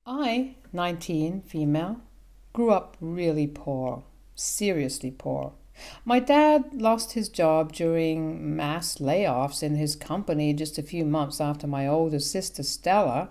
I, 19, female, grew up really poor, seriously poor. My dad lost his job during mass layoffs in his company just a few months after my older sister Stella,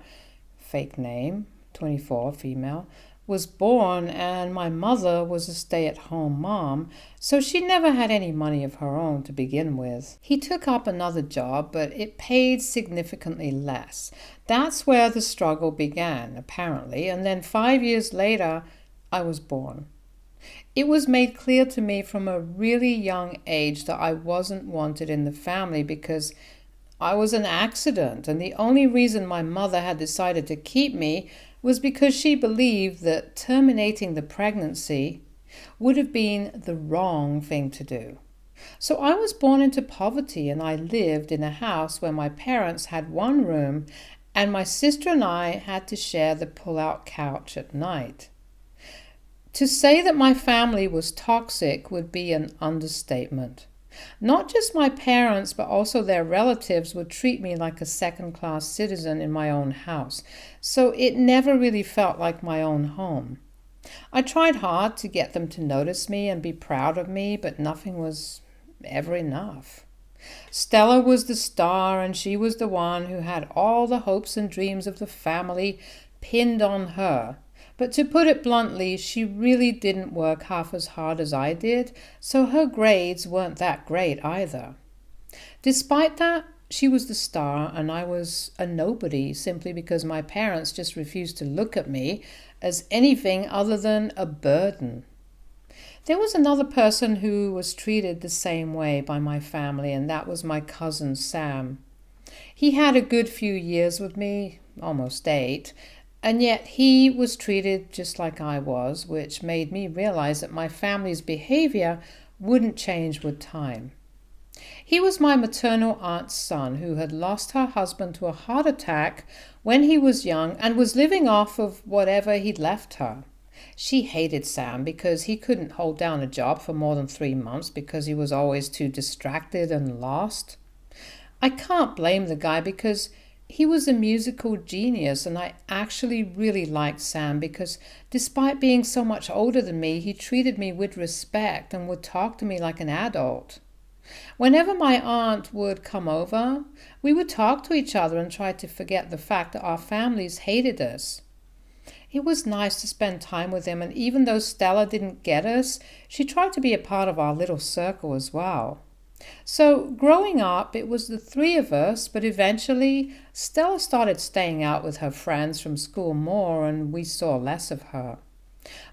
fake name, 24, female, was born, and my mother was a stay at home mom, so she never had any money of her own to begin with. He took up another job, but it paid significantly less. That's where the struggle began, apparently, and then 5 years later, I was born. It was made clear to me from a really young age that I wasn't wanted in the family because I was an accident, and the only reason my mother had decided to keep me was because she believed that terminating the pregnancy would have been the wrong thing to do. So I was born into poverty, and I lived in a house where my parents had one room and my sister and I had to share the pull-out couch at night. To say that my family was toxic would be an understatement. Not just my parents, but also their relatives would treat me like a second-class citizen in my own house, so it never really felt like my own home. I tried hard to get them to notice me and be proud of me, but nothing was ever enough. Stella was the star, and she was the one who had all the hopes and dreams of the family pinned on her. But to put it bluntly, she really didn't work half as hard as I did, so her grades weren't that great either. Despite that, she was the star and I was a nobody simply because my parents just refused to look at me as anything other than a burden. There was another person who was treated the same way by my family, and that was my cousin Sam. He had a good few years with me, almost 8, and yet he was treated just like I was, which made me realize that my family's behavior wouldn't change with time. He was my maternal aunt's son who had lost her husband to a heart attack when he was young and was living off of whatever he'd left her. She hated Sam because he couldn't hold down a job for more than 3 months because he was always too distracted and lost. I can't blame the guy because he was a musical genius, and I actually really liked Sam because despite being so much older than me, he treated me with respect and would talk to me like an adult. Whenever my aunt would come over, we would talk to each other and try to forget the fact that our families hated us. It was nice to spend time with him, and even though Stella didn't get us, she tried to be a part of our little circle as well. So growing up, it was the 3 of us, but eventually Stella started staying out with her friends from school more and we saw less of her.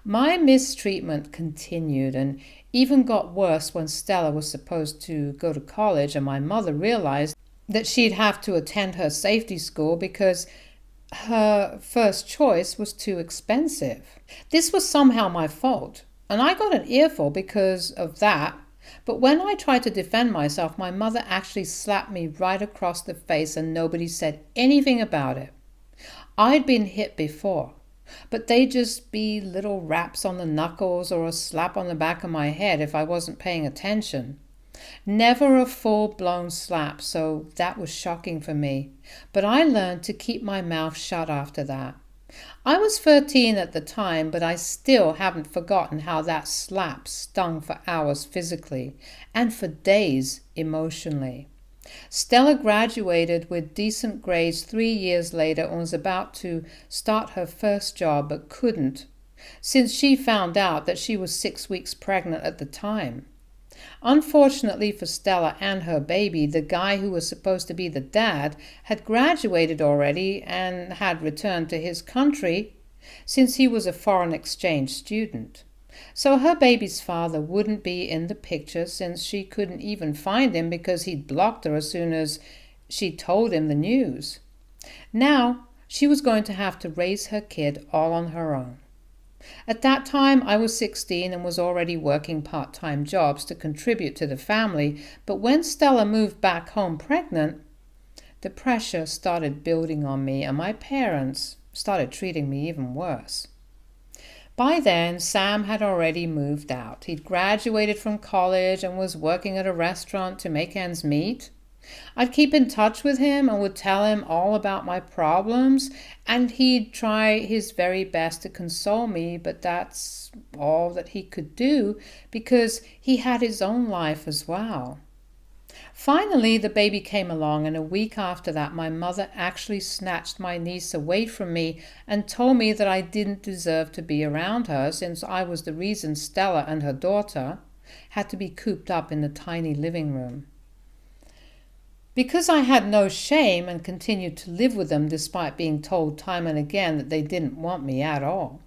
My mistreatment continued and even got worse when Stella was supposed to go to college and my mother realized that she'd have to attend her safety school because her first choice was too expensive. This was somehow my fault, and I got an earful because of that. But when I tried to defend myself, my mother actually slapped me right across the face and nobody said anything about it. I'd been hit before, but they'd just be little raps on the knuckles or a slap on the back of my head if I wasn't paying attention. Never a full-blown slap, so that was shocking for me. But I learned to keep my mouth shut after that. I was 13 at the time, but I still haven't forgotten how that slap stung for hours physically and for days emotionally. Stella graduated with decent grades 3 years later and was about to start her first job but couldn't, since she found out that she was 6 weeks pregnant at the time. Unfortunately for Stella and her baby, the guy who was supposed to be the dad had graduated already and had returned to his country since he was a foreign exchange student. So her baby's father wouldn't be in the picture since she couldn't even find him because he'd blocked her as soon as she told him the news. Now she was going to have to raise her kid all on her own. At that time, I was 16 and was already working part-time jobs to contribute to the family, but when Stella moved back home pregnant, the pressure started building on me and my parents started treating me even worse. By then, Sam had already moved out. He'd graduated from college and was working at a restaurant to make ends meet. I'd keep in touch with him and would tell him all about my problems, and he'd try his very best to console me, but that's all that he could do because he had his own life as well. Finally, the baby came along, and a week after that, my mother actually snatched my niece away from me and told me that I didn't deserve to be around her since I was the reason Stella and her daughter had to be cooped up in the tiny living room. Because I had no shame and continued to live with them despite being told time and again that they didn't want me at all,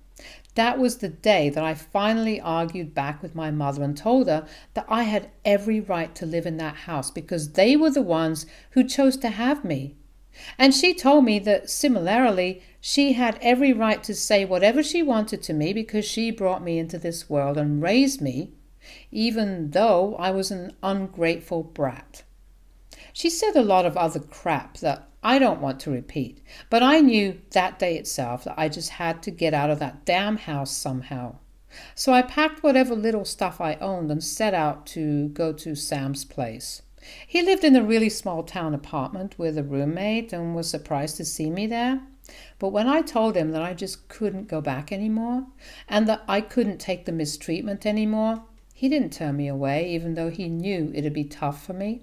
that was the day that I finally argued back with my mother and told her that I had every right to live in that house because they were the ones who chose to have me. And she told me that similarly, she had every right to say whatever she wanted to me because she brought me into this world and raised me, even though I was an ungrateful brat. She said a lot of other crap that I don't want to repeat, but I knew that day itself that I just had to get out of that damn house somehow. So I packed whatever little stuff I owned and set out to go to Sam's place. He lived in a really small town apartment with a roommate and was surprised to see me there. But when I told him that I just couldn't go back anymore and that I couldn't take the mistreatment anymore, he didn't turn me away even though he knew it'd be tough for me.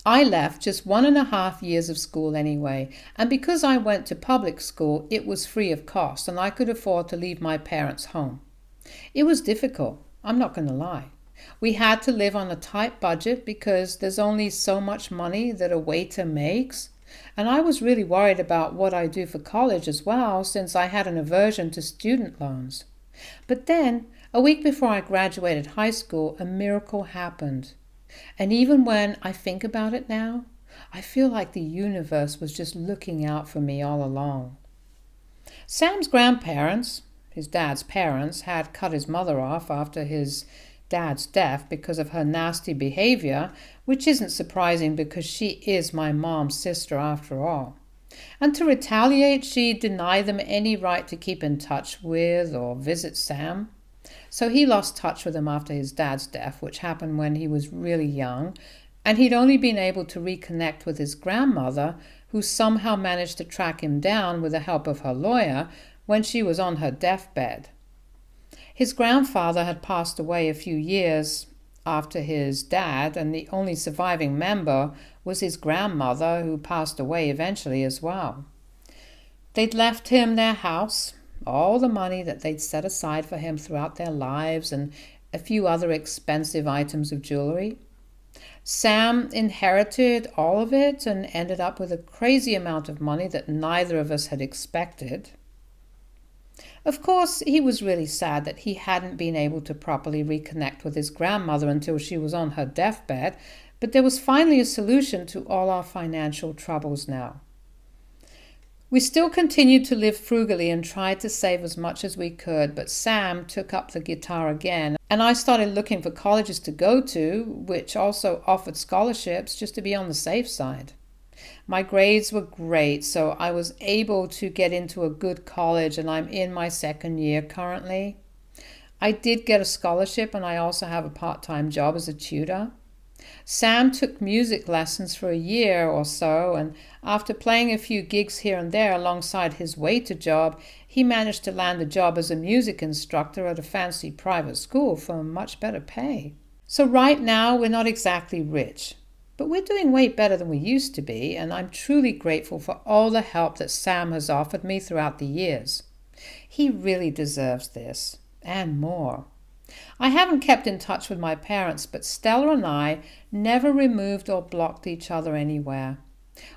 I left just 1.5 years of school anyway, and because I went to public school, it was free of cost and I could afford to leave my parents' home. It was difficult, I'm not going to lie. We had to live on a tight budget because there's only so much money that a waiter makes, and I was really worried about what I do for college as well since I had an aversion to student loans. But then, a week before I graduated high school, a miracle happened. And even when I think about it now, I feel like the universe was just looking out for me all along. Sam's grandparents, his dad's parents, had cut his mother off after his dad's death because of her nasty behavior, which isn't surprising because she is my mom's sister after all. And to retaliate, she denied them any right to keep in touch with or visit Sam. So he lost touch with him after his dad's death, which happened when he was really young, and he'd only been able to reconnect with his grandmother, who somehow managed to track him down with the help of her lawyer when she was on her deathbed. His grandfather had passed away a few years after his dad, and the only surviving member was his grandmother, who passed away eventually as well. They'd left him their house, all the money that they'd set aside for him throughout their lives, and a few other expensive items of jewelry. Sam inherited all of it and ended up with a crazy amount of money that neither of us had expected. Of course, he was really sad that he hadn't been able to properly reconnect with his grandmother until she was on her deathbed, but there was finally a solution to all our financial troubles now. We still continued to live frugally and tried to save as much as we could, but Sam took up the guitar again, and I started looking for colleges to go to, which also offered scholarships just to be on the safe side. My grades were great, so I was able to get into a good college, and I'm in my second year currently. I did get a scholarship, and I also have a part-time job as a tutor. Sam took music lessons for a year or so, and after playing a few gigs here and there alongside his waiter job, he managed to land a job as a music instructor at a fancy private school for much better pay. So right now, we're not exactly rich, but we're doing way better than we used to be, and I'm truly grateful for all the help that Sam has offered me throughout the years. He really deserves this, and more. I haven't kept in touch with my parents, but Stella and I never removed or blocked each other anywhere.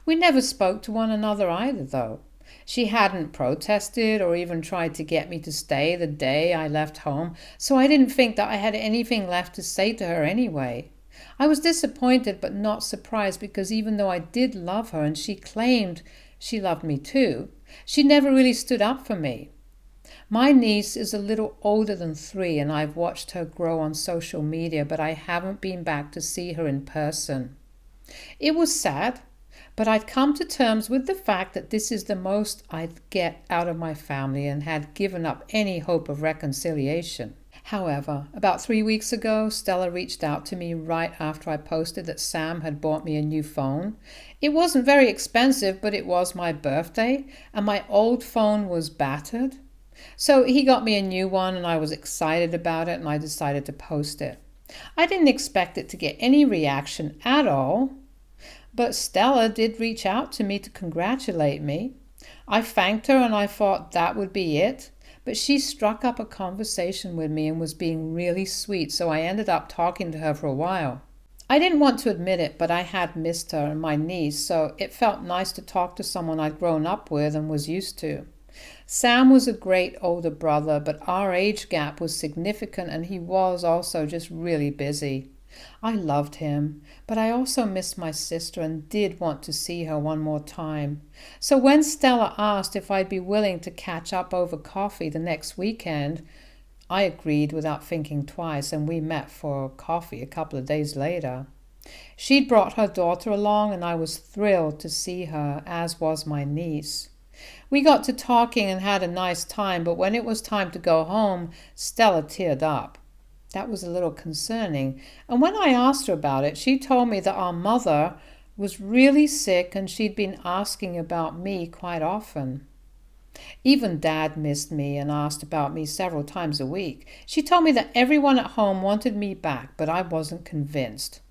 We never spoke to one another either, though. She hadn't protested or even tried to get me to stay the day I left home, so I didn't think that I had anything left to say to her anyway. I was disappointed but not surprised because even though I did love her and she claimed she loved me too, she never really stood up for me. My niece is a little older than 3 and I've watched her grow on social media, but I haven't been back to see her in person. It was sad, but I'd come to terms with the fact that this is the most I'd get out of my family and had given up any hope of reconciliation. However, about 3 weeks ago, Stella reached out to me right after I posted that Sam had bought me a new phone. It wasn't very expensive, but it was my birthday, and my old phone was battered. So he got me a new one, and I was excited about it, and I decided to post it. I didn't expect it to get any reaction at all, but Stella did reach out to me to congratulate me. I thanked her, and I thought that would be it. But she struck up a conversation with me and was being really sweet, so I ended up talking to her for a while. I didn't want to admit it, but I had missed her and my niece, so it felt nice to talk to someone I'd grown up with and was used to. Sam was a great older brother, but our age gap was significant and he was also just really busy. I loved him, but I also missed my sister and did want to see her one more time. So when Stella asked if I'd be willing to catch up over coffee the next weekend, I agreed without thinking twice, and we met for coffee a couple of days later. She'd brought her daughter along, and I was thrilled to see her, as was my niece. We got to talking and had a nice time, but when it was time to go home, Stella teared up. That was a little concerning, and when I asked her about it, she told me that our mother was really sick and she'd been asking about me quite often. Even Dad missed me and asked about me several times a week. She told me that everyone at home wanted me back, but I wasn't convinced.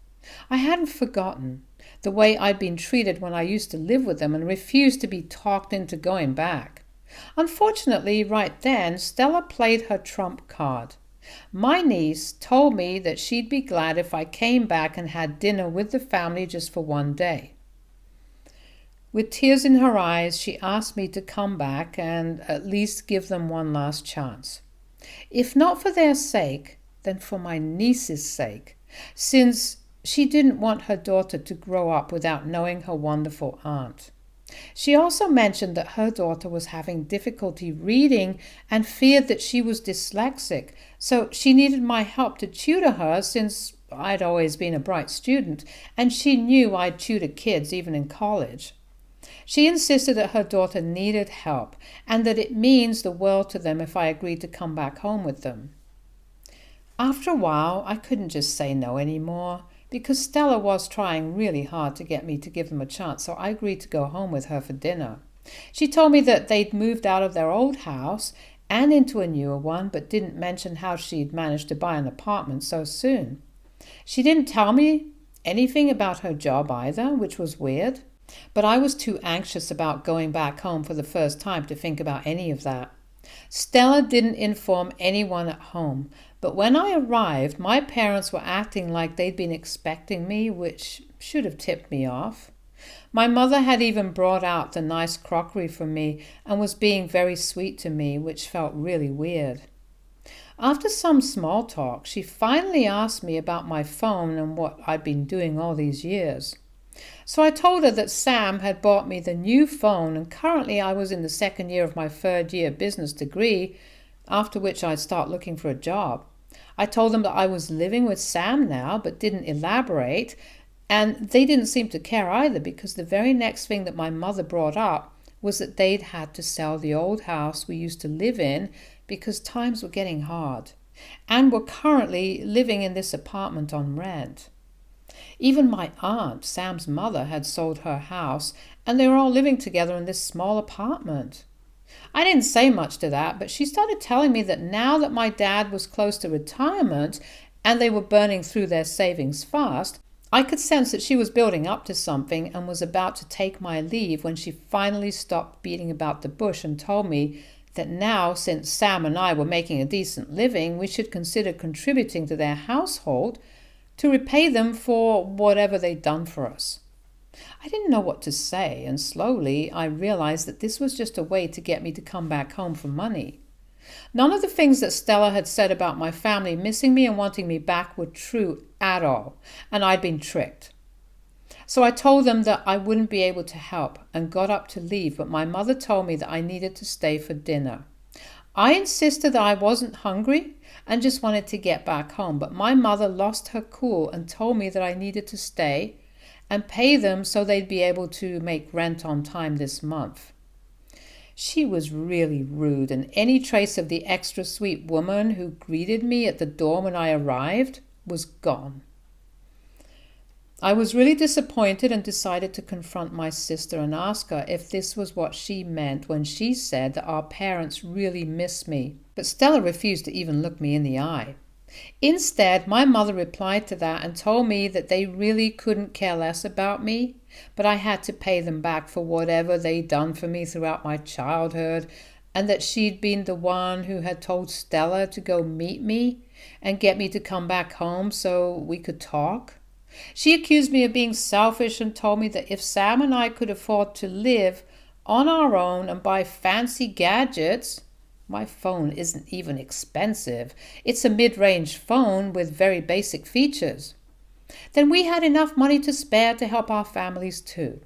I hadn't forgotten the way I'd been treated when I used to live with them and refused to be talked into going back. Unfortunately, right then, Stella played her trump card. My niece told me that she'd be glad if I came back and had dinner with the family just for one day. With tears in her eyes, she asked me to come back and at least give them one last chance. If not for their sake, then for my niece's sake, since she didn't want her daughter to grow up without knowing her wonderful aunt. She also mentioned that her daughter was having difficulty reading and feared that she was dyslexic, so she needed my help to tutor her since I'd always been a bright student, and she knew I'd tutor kids even in college. She insisted that her daughter needed help and that it means the world to them if I agreed to come back home with them. After a while, I couldn't just say no anymore, because Stella was trying really hard to get me to give them a chance, so I agreed to go home with her for dinner. She told me that they'd moved out of their old house and into a newer one, but didn't mention how she'd managed to buy an apartment so soon. She didn't tell me anything about her job either, which was weird, but I was too anxious about going back home for the first time to think about any of that. Stella didn't inform anyone at home, but when I arrived, my parents were acting like they'd been expecting me, which should have tipped me off. My mother had even brought out the nice crockery for me and was being very sweet to me, which felt really weird. After some small talk, she finally asked me about my phone and what I'd been doing all these years. So I told her that Sam had bought me the new phone, and currently I was in the second year of my third-year business degree, after which I'd start looking for a job. I told them that I was living with Sam now, but didn't elaborate, and they didn't seem to care either, because the very next thing that my mother brought up was that they'd had to sell the old house we used to live in because times were getting hard, and were currently living in this apartment on rent. Even my aunt, Sam's mother, had sold her house, and they were all living together in this small apartment. I didn't say much to that, but she started telling me that now that my dad was close to retirement and they were burning through their savings fast, I could sense that she was building up to something and was about to take my leave when she finally stopped beating about the bush and told me that now, since Sam and I were making a decent living, we should consider contributing to their household to repay them for whatever they'd done for us. I didn't know what to say, and slowly I realized that this was just a way to get me to come back home for money. None of the things that Stella had said about my family missing me and wanting me back were true at all, and I'd been tricked. So I told them that I wouldn't be able to help and got up to leave, but my mother told me that I needed to stay for dinner. I insisted that I wasn't hungry and just wanted to get back home, but my mother lost her cool and told me that I needed to stay and pay them so they'd be able to make rent on time this month. She was really rude, and any trace of the extra sweet woman who greeted me at the door when I arrived was gone. I was really disappointed and decided to confront my sister and ask her if this was what she meant when she said that our parents really miss me. But Stella refused to even look me in the eye. Instead, my mother replied to that and told me that they really couldn't care less about me, but I had to pay them back for whatever they'd done for me throughout my childhood, and that she'd been the one who had told Stella to go meet me and get me to come back home so we could talk. She accused me of being selfish and told me that if Sam and I could afford to live on our own and buy fancy gadgets, my phone isn't even expensive, it's a mid-range phone with very basic features, then we had enough money to spare to help our families too.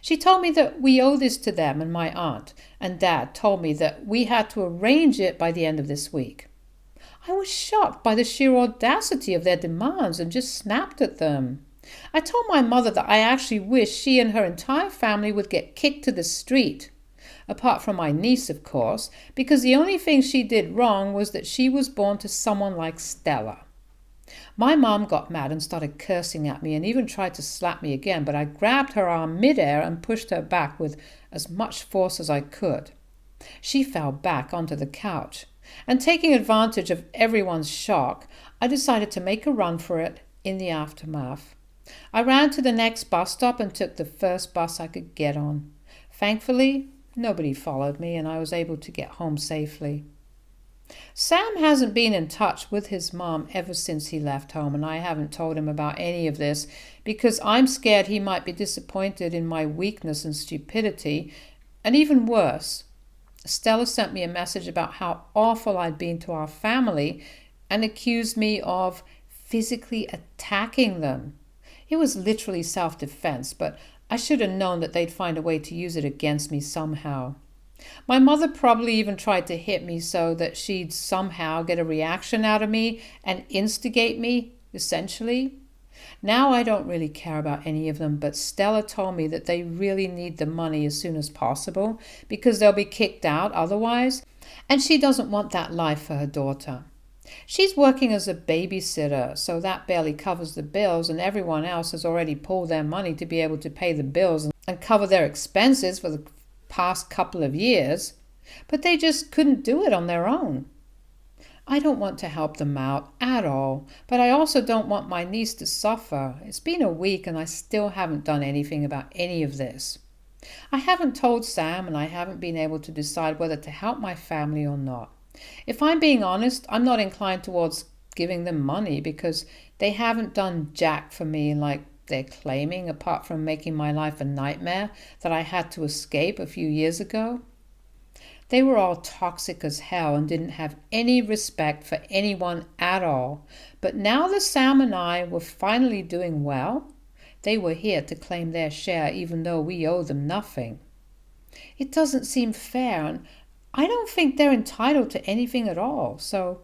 She told me that we owe this to them, and my aunt and dad told me that we had to arrange it by the end of this week. I was shocked by the sheer audacity of their demands and just snapped at them. I told my mother that I actually wished she and her entire family would get kicked to the street. Apart from my niece, of course, because the only thing she did wrong was that she was born to someone like Stella. My mom got mad and started cursing at me and even tried to slap me again, but I grabbed her arm midair and pushed her back with as much force as I could. She fell back onto the couch, and taking advantage of everyone's shock, I decided to make a run for it in the aftermath. I ran to the next bus stop and took the first bus I could get on. Thankfully, nobody followed me and I was able to get home safely. Sam hasn't been in touch with his mom ever since he left home, and I haven't told him about any of this because I'm scared he might be disappointed in my weakness and stupidity, and even worse, Stella sent me a message about how awful I'd been to our family and accused me of physically attacking them. It was literally self-defense, but I should have known that they'd find a way to use it against me somehow. My mother probably even tried to hit me so that she'd somehow get a reaction out of me and instigate me, essentially. Now I don't really care about any of them, but Stella told me that they really need the money as soon as possible because they'll be kicked out otherwise, and she doesn't want that life for her daughter. She's working as a babysitter, so that barely covers the bills, and everyone else has already pulled their money to be able to pay the bills and cover their expenses for the past couple of years, but they just couldn't do it on their own. I don't want to help them out at all, but I also don't want my niece to suffer. It's been a week and I still haven't done anything about any of this. I haven't told Sam and I haven't been able to decide whether to help my family or not. If I'm being honest, I'm not inclined towards giving them money because they haven't done jack for me like they're claiming, apart from making my life a nightmare that I had to escape a few years ago. They were all toxic as hell and didn't have any respect for anyone at all. But now that Sam and I were finally doing well, they were here to claim their share even though we owe them nothing. It doesn't seem fair, and I don't think they're entitled to anything at all. So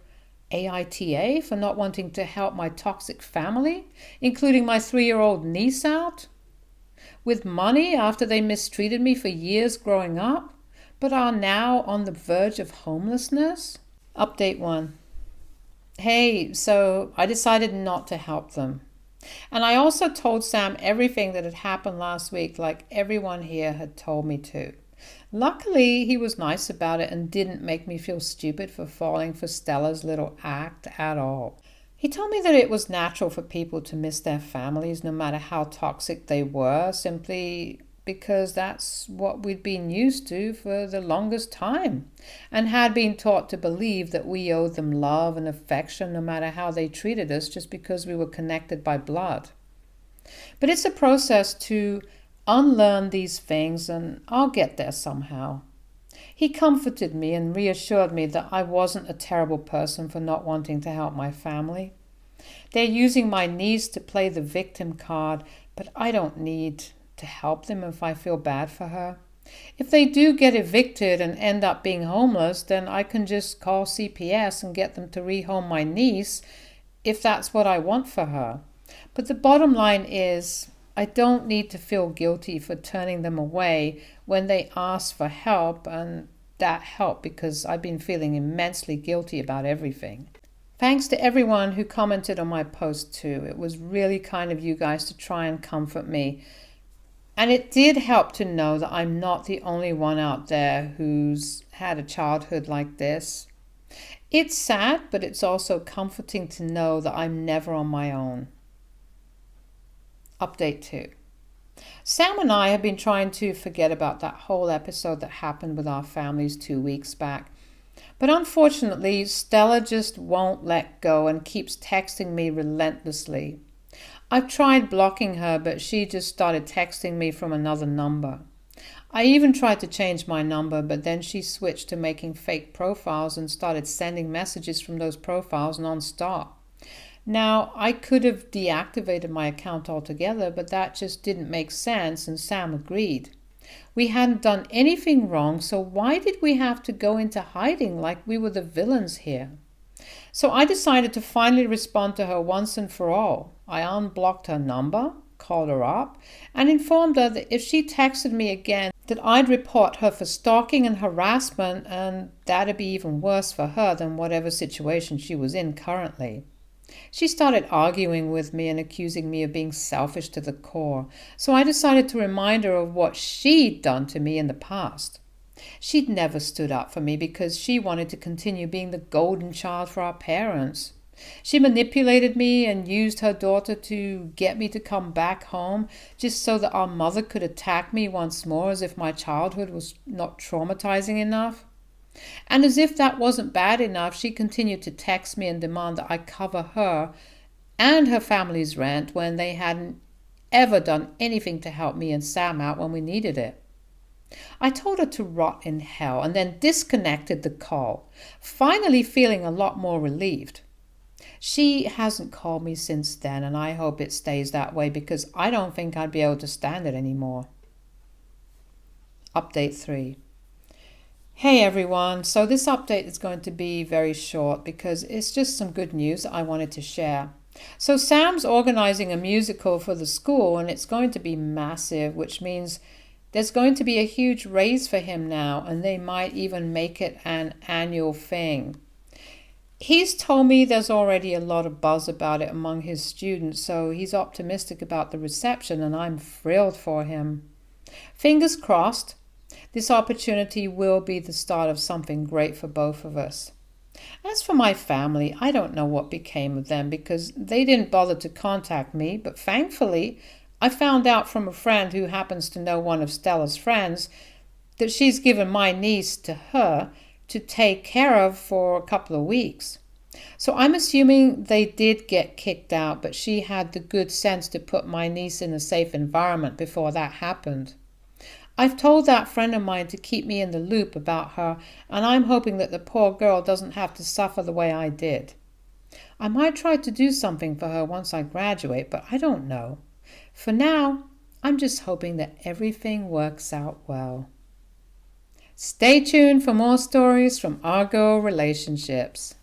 AITA for not wanting to help my toxic family, including my 3-year-old niece out, with money after they mistreated me for years growing up, but are now on the verge of homelessness? Update 1. Hey, so I decided not to help them. And I also told Sam everything that had happened last week, like everyone here had told me to. Luckily, he was nice about it and didn't make me feel stupid for falling for Stella's little act at all. He told me that it was natural for people to miss their families no matter how toxic they were, simply because that's what we'd been used to for the longest time, and had been taught to believe that we owed them love and affection no matter how they treated us just because we were connected by blood. But it's a process to unlearn these things, and I'll get there somehow. He comforted me and reassured me that I wasn't a terrible person for not wanting to help my family. They're using my niece to play the victim card, but I don't need to help them if I feel bad for her. If they do get evicted and end up being homeless, then I can just call CPS and get them to rehome my niece if that's what I want for her. But the bottom line is, I don't need to feel guilty for turning them away when they ask for help, and that helped because I've been feeling immensely guilty about everything. Thanks to everyone who commented on my post too. It was really kind of you guys to try and comfort me. And it did help to know that I'm not the only one out there who's had a childhood like this. It's sad, but it's also comforting to know that I'm never on my own. Update 2. Sam and I have been trying to forget about that whole episode that happened with our families 2 weeks back. But unfortunately, Stella just won't let go and keeps texting me relentlessly. I've tried blocking her, but she just started texting me from another number. I even tried to change my number, but then she switched to making fake profiles and started sending messages from those profiles nonstop. Now, I could have deactivated my account altogether, but that just didn't make sense, and Sam agreed. We hadn't done anything wrong, so why did we have to go into hiding like we were the villains here? So I decided to finally respond to her once and for all. I unblocked her number, called her up, and informed her that if she texted me again, that I'd report her for stalking and harassment, and that'd be even worse for her than whatever situation she was in currently. She started arguing with me and accusing me of being selfish to the core, so I decided to remind her of what she'd done to me in the past. She'd never stood up for me because she wanted to continue being the golden child for our parents. She manipulated me and used her daughter to get me to come back home just so that our mother could attack me once more as if my childhood was not traumatizing enough. And as if that wasn't bad enough, she continued to text me and demand that I cover her and her family's rent when they hadn't ever done anything to help me and Sam out when we needed it. I told her to rot in hell and then disconnected the call, finally feeling a lot more relieved. She hasn't called me since then, and I hope it stays that way because I don't think I'd be able to stand it anymore. Update 3. Hey everyone, so this update is going to be very short because it's just some good news that I wanted to share. So Sam's organizing a musical for the school and it's going to be massive, which means there's going to be a huge raise for him now, and they might even make it an annual thing. He's told me there's already a lot of buzz about it among his students, so he's optimistic about the reception, and I'm thrilled for him. Fingers crossed, this opportunity will be the start of something great for both of us. As for my family, I don't know what became of them because they didn't bother to contact me, but thankfully, I found out from a friend who happens to know one of Stella's friends that she's given my niece to her to take care of for a couple of weeks. So I'm assuming they did get kicked out, but she had the good sense to put my niece in a safe environment before that happened. I've told that friend of mine to keep me in the loop about her, and I'm hoping that the poor girl doesn't have to suffer the way I did. I might try to do something for her once I graduate, but I don't know. For now, I'm just hoping that everything works out well. Stay tuned for more stories from Argo Relationships.